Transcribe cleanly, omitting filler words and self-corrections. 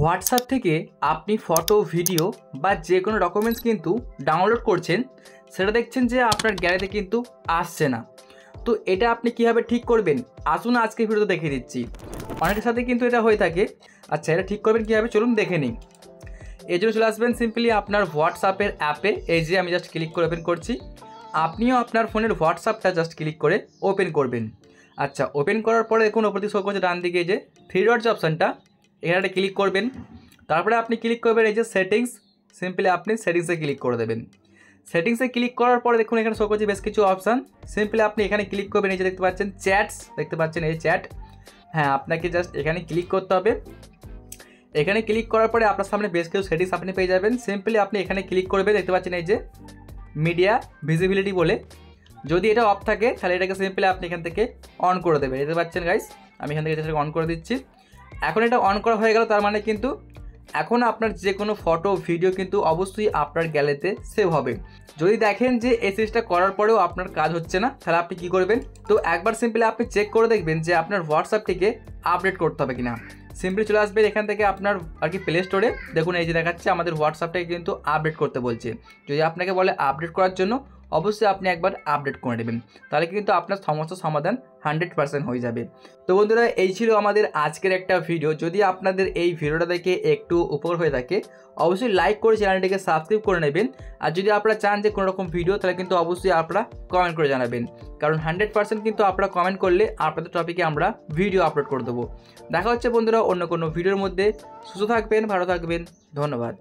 WhatsApp থেকে আপনি photo video বা যে কোনো ডকুমেন্টস কিন্তু ডাউনলোড করছেন, সেটা দেখছেন যে আপনার গ্যালারিতে কিন্তু আসছে না। তো এটা আপনি কীভাবে ঠিক করবেন আসুন আজকে ভিডিওতে দেখিয়ে দিচ্ছি। অনেকের সাথে কিন্তু এটা হয়ে থাকে। আচ্ছা, এটা ঠিক করবেন কীভাবে চলুন দেখে নিই। এই জন্য চলে আসবেন সিম্পলি আপনার হোয়াটসঅ্যাপের অ্যাপে। এই যে আমি জাস্ট ক্লিক করে ওপেন করছি। আপনিও আপনার ফোনের হোয়াটসঅ্যাপটা জাস্ট ক্লিক করে ওপেন করবেন। আচ্ছা, ওপেন করার পরে দেখুন ওপর দিকে শো করছে ডান দিকে যে থ্রি ডট যে অপশানটা, এখানে ক্লিক করবেন। তারপরে আপনি ক্লিক করবেন এই যে সেটিংস, সিম্পলি আপনি সেটিংসে ক্লিক করে দেবেন। সেটিংসে ক্লিক করার পরে দেখুন এখানে শো করছে বেশ কিছু অপশান। সিম্পলি আপনি এখানে ক্লিক করবেন। এই যে দেখতে পাচ্ছেন চ্যাটস, দেখতে পাচ্ছেন এই চ্যাট। হ্যাঁ, আপনাকে জাস্ট এখানে ক্লিক করতে হবে। এখানে ক্লিক করার পরে আপনার সামনে বেশ কিছু সেটিংস আপনি পেয়ে যাবেন। সিম্পলি আপনি এখানে ক্লিক করবেন। দেখতে পাচ্ছেন এই যে মিডিয়া ভিজিবিলিটি বলে, যদি এটা অফ থাকে তাহলে এটাকে সিম্পলি আপনি এখান থেকে অন করে দেবেন। দেখতে পাচ্ছেন গাইস, আমি এখান থেকে অন করে দিচ্ছি। এখন এটা অন করা হয়ে গেল, তার মানে কিন্তু এখন আপনার যে কোনো ফটো ভিডিও কিন্তু অবশ্যই আপনার গ্যালারিতে সেভ হবে। যদি দেখেন যে এই সিরিজটা করার পরেও আপনার কাজ হচ্ছে না, তাহলে আপনি কী করবেন, তো একবার সিম্পলি আপনি চেক করে দেখবেন যে আপনার হোয়াটসঅ্যাপটিকে আপডেট করতে হবে কিনা। সিম্পলি চলে আসবেন এখান থেকে আপনার প্লে স্টোরে। দেখুন এই যে দেখাচ্ছে আমাদের হোয়াটসঅ্যাপটাকে কিন্তু আপডেট করতে বলছে। যদি আপনাকে বলে আপডেট করার জন্য, অবশ্যই আপনি একবার আপডেট করে নেবেন, তাহলে কিন্তু আপনার সমস্যার সমাধান 100% হয়ে যাবে। তো বন্ধুরা, এই ছিল আমাদের আজকের একটা ভিডিও। যদি আপনাদের এই ভিডিওটা দেখে একটু উপকার হয়ে থাকে, অবশ্যই লাইক করে চ্যানেলটিকে সাবস্ক্রাইব করে নেবেন। আর যদি আপনারা চান যে কোনো রকম ভিডিও, তাহলে কিন্তু অবশ্যই আপনারা কমেন্ট করে জানাবেন, কারণ 100% কিন্তু আপনারা কমেন্ট করলে আপনাদের টপিকে আমরা ভিডিও আপলোড করে দেবো। দেখা হচ্ছে বন্ধুরা অন্য কোনো ভিডিওর মধ্যে। সুস্থ থাকবেন, ভালো থাকবেন, ধন্যবাদ।